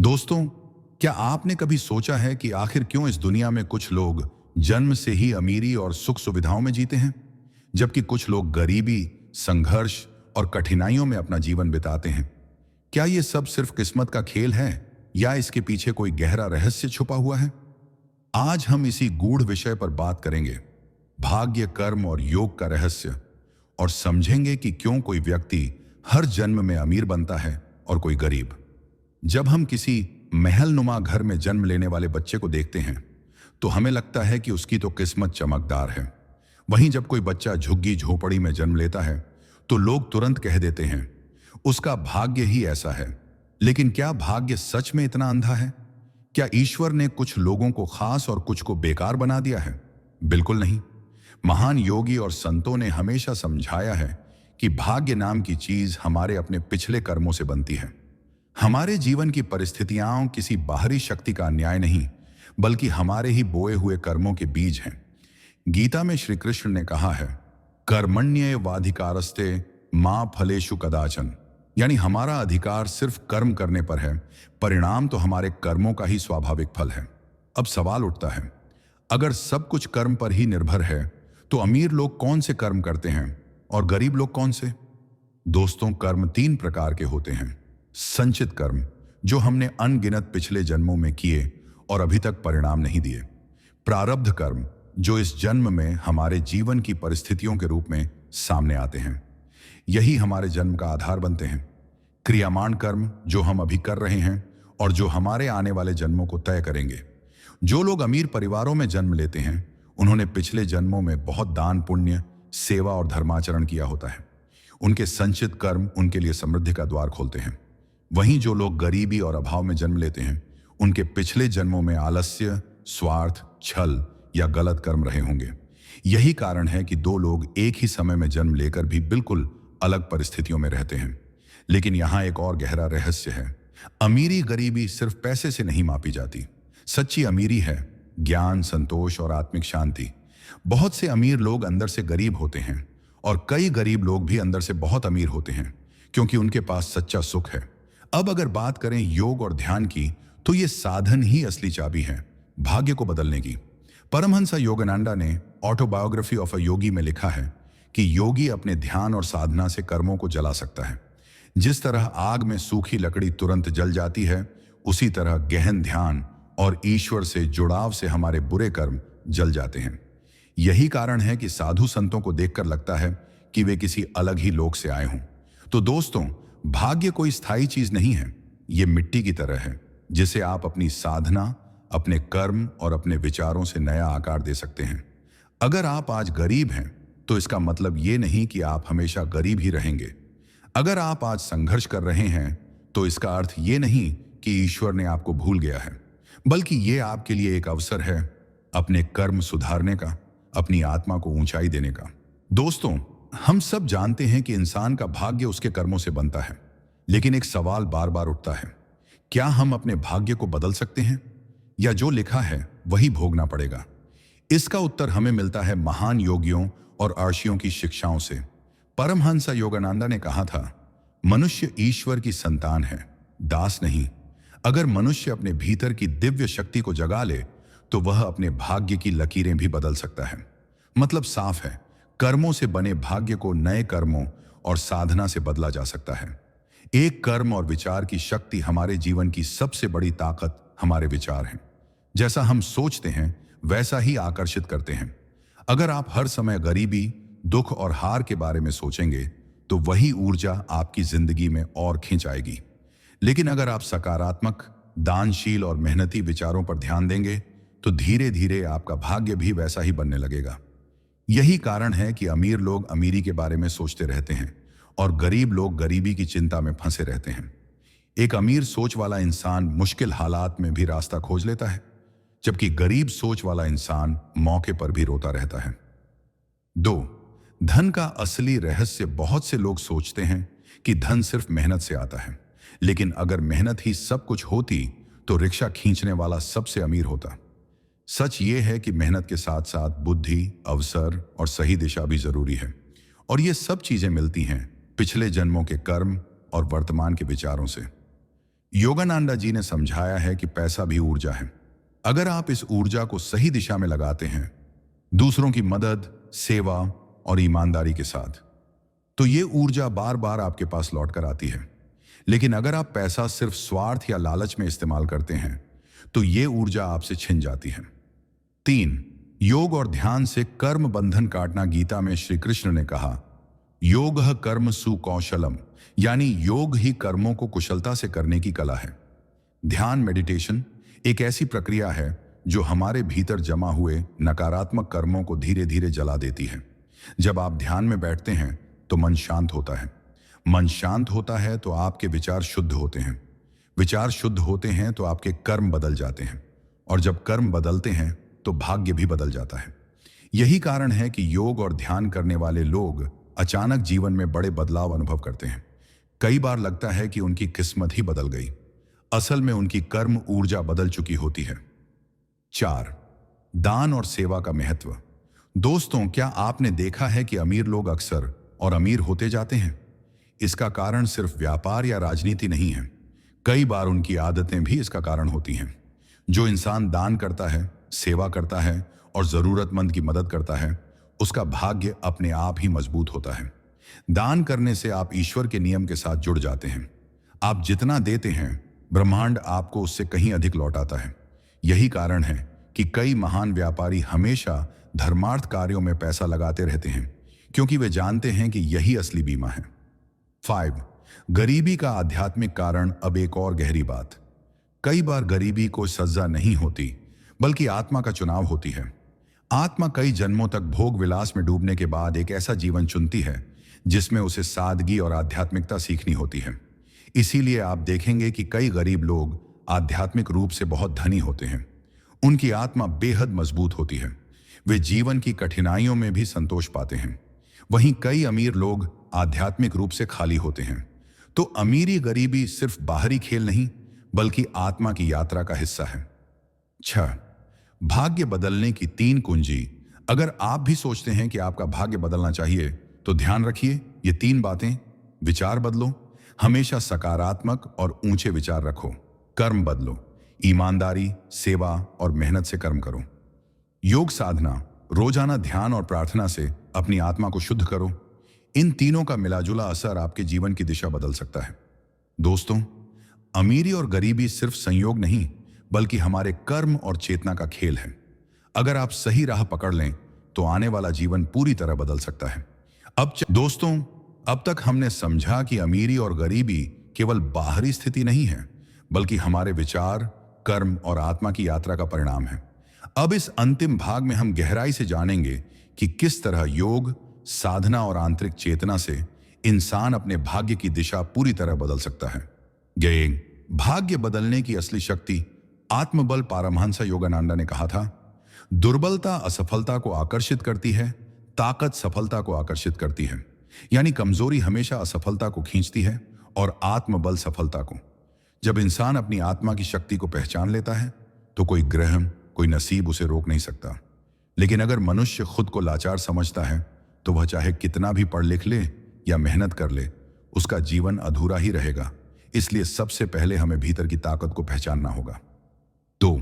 दोस्तों, क्या आपने कभी सोचा है कि आखिर क्यों इस दुनिया में कुछ लोग जन्म से ही अमीरी और सुख सुविधाओं में जीते हैं, जबकि कुछ लोग गरीबी, संघर्ष और कठिनाइयों में अपना जीवन बिताते हैं? क्या ये सब सिर्फ किस्मत का खेल है या इसके पीछे कोई गहरा रहस्य छुपा हुआ है? आज हम इसी गूढ़ विषय पर बात करेंगे, भाग्य, कर्म और योग का रहस्य, और समझेंगे कि क्यों कोई व्यक्ति हर जन्म में अमीर बनता है और कोई गरीब। जब हम किसी महलनुमा घर में जन्म लेने वाले बच्चे को देखते हैं तो हमें लगता है कि उसकी तो किस्मत चमकदार है। वहीं जब कोई बच्चा झुग्गी झोपड़ी में जन्म लेता है तो लोग तुरंत कह देते हैं उसका भाग्य ही ऐसा है। लेकिन क्या भाग्य सच में इतना अंधा है? क्या ईश्वर ने कुछ लोगों को खास और कुछ को बेकार बना दिया है? बिल्कुल नहीं। महान योगी और संतों ने हमेशा समझाया है कि भाग्य नाम की चीज हमारे अपने पिछले कर्मों से बनती है। हमारे जीवन की परिस्थितियां किसी बाहरी शक्ति का अन्याय नहीं, बल्कि हमारे ही बोए हुए कर्मों के बीज हैं। गीता में श्री कृष्ण ने कहा है, कर्मण्येवाधिकारस्ते मां फलेषु कदाचन, यानी हमारा अधिकार सिर्फ कर्म करने पर है, परिणाम तो हमारे कर्मों का ही स्वाभाविक फल है। अब सवाल उठता है, अगर सब कुछ कर्म पर ही निर्भर है तो अमीर लोग कौन से कर्म करते हैं और गरीब लोग कौन से? दोस्तों, कर्म तीन प्रकार के होते हैं। संचित कर्म, जो हमने अनगिनत पिछले जन्मों में किए और अभी तक परिणाम नहीं दिए। प्रारब्ध कर्म, जो इस जन्म में हमारे जीवन की परिस्थितियों के रूप में सामने आते हैं, यही हमारे जन्म का आधार बनते हैं। क्रियामान कर्म, जो हम अभी कर रहे हैं और जो हमारे आने वाले जन्मों को तय करेंगे। जो लोग अमीर परिवारों में जन्म लेते हैं उन्होंने पिछले जन्मों में बहुत दान, पुण्य, सेवा और धर्माचरण किया होता है। उनके संचित कर्म उनके लिए समृद्धि का द्वार खोलते हैं। वहीं जो लोग गरीबी और अभाव में जन्म लेते हैं उनके पिछले जन्मों में आलस्य, स्वार्थ, छल या गलत कर्म रहे होंगे। यही कारण है कि दो लोग एक ही समय में जन्म लेकर भी बिल्कुल अलग परिस्थितियों में रहते हैं। लेकिन यहाँ एक और गहरा रहस्य है। अमीरी गरीबी सिर्फ पैसे से नहीं मापी जाती। सच्ची अमीरी है ज्ञान, संतोष और आत्मिक शांति। बहुत से अमीर लोग अंदर से गरीब होते हैं और कई गरीब लोग भी अंदर से बहुत अमीर होते हैं, क्योंकि उनके पास सच्चा सुख है। अब अगर बात करें योग और ध्यान की, तो ये साधन ही असली चाबी है भाग्य को बदलने की। परमहंस योगानंदा ने ऑटोबायोग्राफी ऑफ अ योगी में लिखा है कि योगी अपने ध्यान और साधना से कर्मों को जला सकता है। जिस तरह आग में सूखी लकड़ी तुरंत जल जाती है, उसी तरह गहन ध्यान और ईश्वर से जुड़ाव से हमारे बुरे कर्म जल जाते हैं। यही कारण है कि साधु संतों को देखकर लगता है कि वे किसी अलग ही लोक से आए हों। तो दोस्तों, भाग्य कोई स्थायी चीज नहीं है। ये मिट्टी की तरह है जिसे आप अपनी साधना, अपने कर्म और अपने विचारों से नया आकार दे सकते हैं। अगर आप आज गरीब हैं तो इसका मतलब ये नहीं कि आप हमेशा गरीब ही रहेंगे। अगर आप आज संघर्ष कर रहे हैं तो इसका अर्थ ये नहीं कि ईश्वर ने आपको भूल गया है, बल्कि ये आपके लिए एक अवसर है अपने कर्म सुधारने का, अपनी आत्मा को ऊंचाई देने का। दोस्तों, हम सब जानते हैं कि इंसान का भाग्य उसके कर्मों से बनता है, लेकिन एक सवाल बार बार उठता है, क्या हम अपने भाग्य को बदल सकते हैं या जो लिखा है वही भोगना पड़ेगा? इसका उत्तर हमें मिलता है महान योगियों और अर्षियों की शिक्षाओं से। परमहंस योगानंदा ने कहा था, मनुष्य ईश्वर की संतान है, दास नहीं। अगर मनुष्य अपने भीतर की दिव्य शक्ति को जगा ले तो वह अपने भाग्य की लकीरें भी बदल सकता है। मतलब साफ है, कर्मों से बने भाग्य को नए कर्मों और साधना से बदला जा सकता है। एक कर्म और विचार की शक्ति, हमारे जीवन की सबसे बड़ी ताकत हमारे विचार हैं। जैसा हम सोचते हैं वैसा ही आकर्षित करते हैं। अगर आप हर समय गरीबी, दुख और हार के बारे में सोचेंगे तो वही ऊर्जा आपकी जिंदगी में और खींच आएगी। लेकिन अगर आप सकारात्मक, दानशील और मेहनती विचारों पर ध्यान देंगे तो धीरे धीरे आपका भाग्य भी वैसा ही बनने लगेगा। यही कारण है कि अमीर लोग अमीरी के बारे में सोचते रहते हैं और गरीब लोग गरीबी की चिंता में फंसे रहते हैं। एक अमीर सोच वाला इंसान मुश्किल हालात में भी रास्ता खोज लेता है, जबकि गरीब सोच वाला इंसान मौके पर भी रोता रहता है। 2. धन का असली रहस्य। बहुत से लोग सोचते हैं कि धन सिर्फ मेहनत से आता है, लेकिन अगर मेहनत ही सब कुछ होती तो रिक्शा खींचने वाला सबसे अमीर होता। सच ये है कि मेहनत के साथ साथ बुद्धि, अवसर और सही दिशा भी जरूरी है, और ये सब चीजें मिलती हैं पिछले जन्मों के कर्म और वर्तमान के विचारों से। योगानंदा जी ने समझाया है कि पैसा भी ऊर्जा है। अगर आप इस ऊर्जा को सही दिशा में लगाते हैं, दूसरों की मदद, सेवा और ईमानदारी के साथ, तो ये ऊर्जा बार बार आपके पास लौट कर आती है। लेकिन अगर आप पैसा सिर्फ स्वार्थ या लालच में इस्तेमाल करते हैं, तो ये ऊर्जा आपसे छिन जाती है। 3, योग और ध्यान से कर्म बंधन काटना। गीता में श्री कृष्ण ने कहा, योगः कर्म सुकौशलम, यानी योग ही कर्मों को कुशलता से करने की कला है। ध्यान, मेडिटेशन एक ऐसी प्रक्रिया है जो हमारे भीतर जमा हुए नकारात्मक कर्मों को धीरे धीरे जला देती है। जब आप ध्यान में बैठते हैं तो मन शांत होता है। मन शांत होता है तो आपके विचार शुद्ध होते हैं। विचार शुद्ध होते हैं तो आपके कर्म बदल जाते हैं, और जब कर्म बदलते हैं तो भाग्य भी बदल जाता है। यही कारण है कि योग और ध्यान करने वाले लोग अचानक जीवन में बड़े बदलाव अनुभव करते हैं। कई बार लगता है कि उनकी किस्मत ही बदल गई। असल में उनकी कर्म ऊर्जा बदल चुकी होती है। 4, दान और सेवा का महत्व। दोस्तों, क्या आपने देखा है कि अमीर लोग अक्सर और अमीर होते जाते हैं? इसका कारण सिर्फ व्यापार या राजनीति नहीं है। कई बार उनकी आदतें भी इसका कारण होती हैं। जो इंसान दान करता है, सेवा करता है और जरूरतमंद की मदद करता है, उसका भाग्य अपने आप ही मजबूत होता है। दान करने से आप ईश्वर के नियम के साथ जुड़ जाते हैं। आप जितना देते हैं, ब्रह्मांड आपको उससे कहीं अधिक लौटाता है। यही कारण है कि कई महान व्यापारी हमेशा धर्मार्थ कार्यों में पैसा लगाते रहते हैं, क्योंकि वे जानते हैं कि यही असली बीमा है। 5, गरीबी का आध्यात्मिक कारण। अब एक और गहरी बात। कई बार गरीबी को सजा नहीं होती, बल्कि आत्मा का चुनाव होती है। आत्मा कई जन्मों तक भोग विलास में डूबने के बाद एक ऐसा जीवन चुनती है जिसमें उसे सादगी और आध्यात्मिकता सीखनी होती है। इसीलिए आप देखेंगे कि कई गरीब लोग आध्यात्मिक रूप से बहुत धनी होते हैं। उनकी आत्मा बेहद मजबूत होती है। वे जीवन की कठिनाइयों में भी संतोष पाते हैं। वहीं कई अमीर लोग आध्यात्मिक रूप से खाली होते हैं। तो अमीरी गरीबी सिर्फ बाहरी खेल नहीं, बल्कि आत्मा की यात्रा का हिस्सा है। 6, भाग्य बदलने की 3 कुंजी। अगर आप भी सोचते हैं कि आपका भाग्य बदलना चाहिए, तो ध्यान रखिए ये 3 बातें। विचार बदलो, हमेशा सकारात्मक और ऊंचे विचार रखो। कर्म बदलो, ईमानदारी, सेवा और मेहनत से कर्म करो। योग साधना, रोजाना ध्यान और प्रार्थना से अपनी आत्मा को शुद्ध करो। इन तीनों का मिलाजुला असर आपके जीवन की दिशा बदल सकता है। दोस्तों, अमीरी और गरीबी सिर्फ संयोग नहीं, बल्कि हमारे कर्म और चेतना का खेल है। अगर आप सही राह पकड़ लें तो आने वाला जीवन पूरी तरह बदल सकता है। दोस्तों, अब तक हमने समझा कि अमीरी और गरीबी केवल बाहरी स्थिति नहीं है, बल्कि हमारे विचार, कर्म और आत्मा की यात्रा का परिणाम है। अब इस अंतिम भाग में हम गहराई से जानेंगे कि किस तरह योग, साधना और आंतरिक चेतना से इंसान अपने भाग्य की दिशा पूरी तरह बदल सकता है। भाग्य बदलने की असली शक्ति। आत्मबल। पारमहंस योगानंदा ने कहा था, दुर्बलता असफलता को आकर्षित करती है, ताकत सफलता को आकर्षित करती है। यानी कमजोरी हमेशा असफलता को खींचती है और आत्मबल सफलता को। जब इंसान अपनी आत्मा की शक्ति को पहचान लेता है तो कोई ग्रह, कोई नसीब उसे रोक नहीं सकता। लेकिन अगर मनुष्य खुद को लाचार समझता है तो वह चाहे कितना भी पढ़ लिख ले या मेहनत कर ले, उसका जीवन अधूरा ही रहेगा। इसलिए सबसे पहले हमें भीतर की ताकत को पहचानना होगा। 2,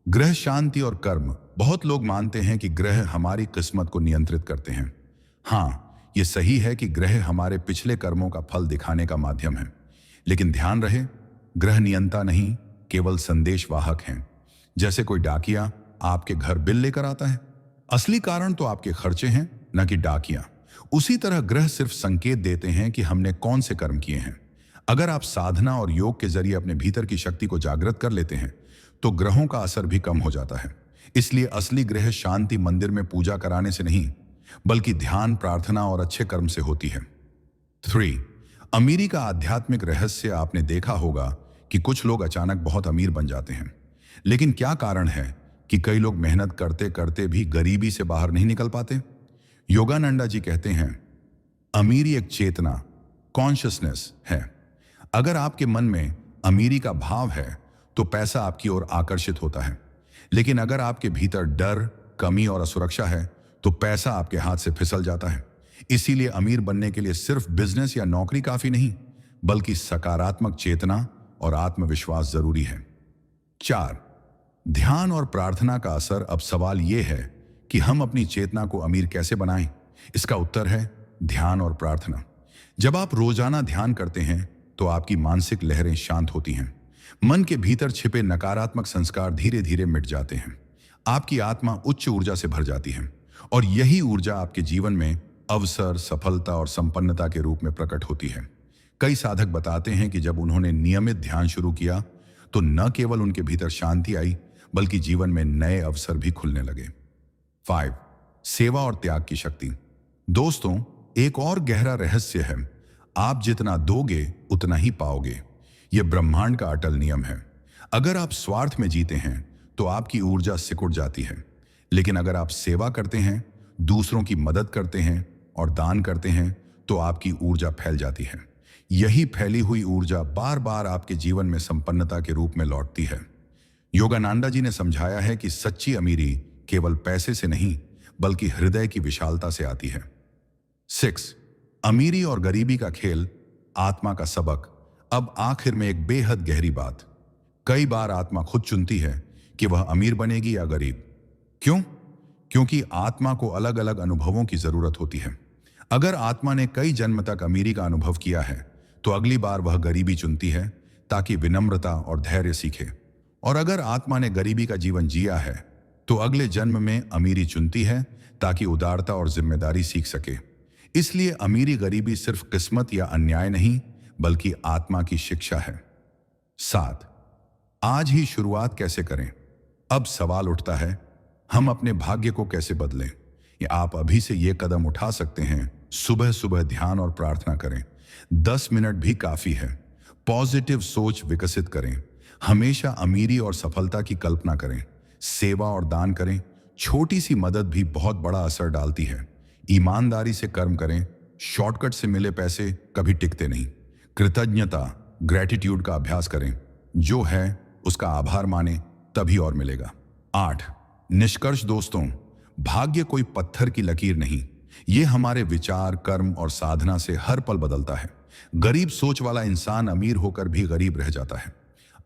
ग्रह शांति और कर्म। बहुत लोग मानते हैं कि ग्रह हमारी किस्मत को नियंत्रित करते हैं। हाँ, यह सही है कि ग्रह हमारे पिछले कर्मों का फल दिखाने का माध्यम है। लेकिन ध्यान रहे, ग्रह नियंता नहीं, केवल संदेशवाहक हैं। जैसे कोई डाकिया आपके घर बिल लेकर आता है, असली कारण तो आपके खर्चे हैं, न कि डाकिया। उसी तरह ग्रह सिर्फ संकेत देते हैं कि हमने कौन से कर्म किए हैं। अगर आप साधना और योग के जरिए अपने भीतर की शक्ति को जागृत कर लेते हैं तो ग्रहों का असर भी कम हो जाता है। इसलिए असली ग्रह शांति मंदिर में पूजा कराने से नहीं, बल्कि ध्यान, प्रार्थना और अच्छे कर्म से होती है। 3, अमीरी का आध्यात्मिक रहस्य। आपने देखा होगा कि कुछ लोग अचानक बहुत अमीर बन जाते हैं, लेकिन क्या कारण है कि कई लोग मेहनत करते करते भी गरीबी से बाहर नहीं निकल पाते? योगानंदा जी कहते हैं, अमीरी एक चेतना, कॉन्शियसनेस है। अगर आपके मन में अमीरी का भाव है तो पैसा आपकी ओर आकर्षित होता है। लेकिन अगर आपके भीतर डर, कमी और असुरक्षा है तो पैसा आपके हाथ से फिसल जाता है। इसीलिए अमीर बनने के लिए सिर्फ बिजनेस या नौकरी काफी नहीं, बल्कि सकारात्मक चेतना और आत्मविश्वास जरूरी है। 4. ध्यान और प्रार्थना का असर। अब सवाल यह है कि हम अपनी चेतना को अमीर कैसे बनाएं। इसका उत्तर है ध्यान और प्रार्थना। जब आप रोजाना ध्यान करते हैं तो आपकी मानसिक लहरें शांत होती हैं। मन के भीतर छिपे नकारात्मक संस्कार धीरे धीरे मिट जाते हैं। आपकी आत्मा उच्च ऊर्जा से भर जाती है और यही ऊर्जा आपके जीवन में अवसर, सफलता और संपन्नता के रूप में प्रकट होती है। कई साधक बताते हैं कि जब उन्होंने नियमित ध्यान शुरू किया तो न केवल उनके भीतर शांति आई बल्कि जीवन में नए अवसर भी खुलने लगे। 5. सेवा और त्याग की शक्ति। दोस्तों, एक और गहरा रहस्य है, आप जितना दोगे उतना ही पाओगे। यह ब्रह्मांड का अटल नियम है। अगर आप स्वार्थ में जीते हैं तो आपकी ऊर्जा सिकुड़ जाती है, लेकिन अगर आप सेवा करते हैं, दूसरों की मदद करते हैं और दान करते हैं तो आपकी ऊर्जा फैल जाती है। यही फैली हुई ऊर्जा बार बार आपके जीवन में संपन्नता के रूप में लौटती है। योगानंदा जी ने समझाया है कि सच्ची अमीरी केवल पैसे से नहीं बल्कि हृदय की विशालता से आती है। 6. अमीरी और गरीबी का खेल, आत्मा का सबक। अब आखिर में एक बेहद गहरी बात। कई बार आत्मा खुद चुनती है कि वह अमीर बनेगी या गरीब। क्यों? क्योंकि आत्मा को अलग अलग अनुभवों की जरूरत होती है। अगर आत्मा ने कई जन्म तक अमीरी का अनुभव किया है तो अगली बार वह गरीबी चुनती है ताकि विनम्रता और धैर्य सीखे। और अगर आत्मा ने गरीबी का जीवन जिया है तो अगले जन्म में अमीरी चुनती है ताकि उदारता और जिम्मेदारी सीख सके। इसलिए अमीरी गरीबी सिर्फ किस्मत या अन्याय नहीं बल्कि आत्मा की शिक्षा है। 7. आज ही शुरुआत कैसे करें। अब सवाल उठता है, हम अपने भाग्य को कैसे बदलें। या आप अभी से ये कदम उठा सकते हैं। सुबह सुबह ध्यान और प्रार्थना करें। 10 मिनट भी काफी है। पॉजिटिव सोच विकसित करें। हमेशा अमीरी और सफलता की कल्पना करें। सेवा और दान करें। छोटी सी मदद भी बहुत बड़ा असर डालती है। ईमानदारी से कर्म करें। शॉर्टकट से मिले पैसे कभी टिकते नहीं। कृतज्ञता, ग्रेटिट्यूड का अभ्यास करें। जो है उसका आभार माने, तभी और मिलेगा। 8. निष्कर्ष। दोस्तों, भाग्य कोई पत्थर की लकीर नहीं, ये हमारे विचार, कर्म और साधना से हर पल बदलता है। गरीब सोच वाला इंसान अमीर होकर भी गरीब रह जाता है।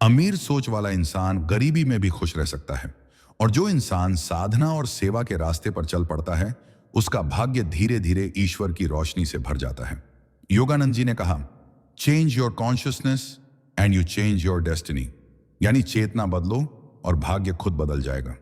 अमीर सोच वाला इंसान गरीबी में भी खुश रह सकता है। और जो इंसान साधना और सेवा के रास्ते पर चल पड़ता है उसका भाग्य धीरे धीरे ईश्वर की रोशनी से भर जाता है। योगानंद जी ने कहा, change your consciousness and you change your destiny. यानी चेतना बदलो और भाग्य खुद बदल जाएगा।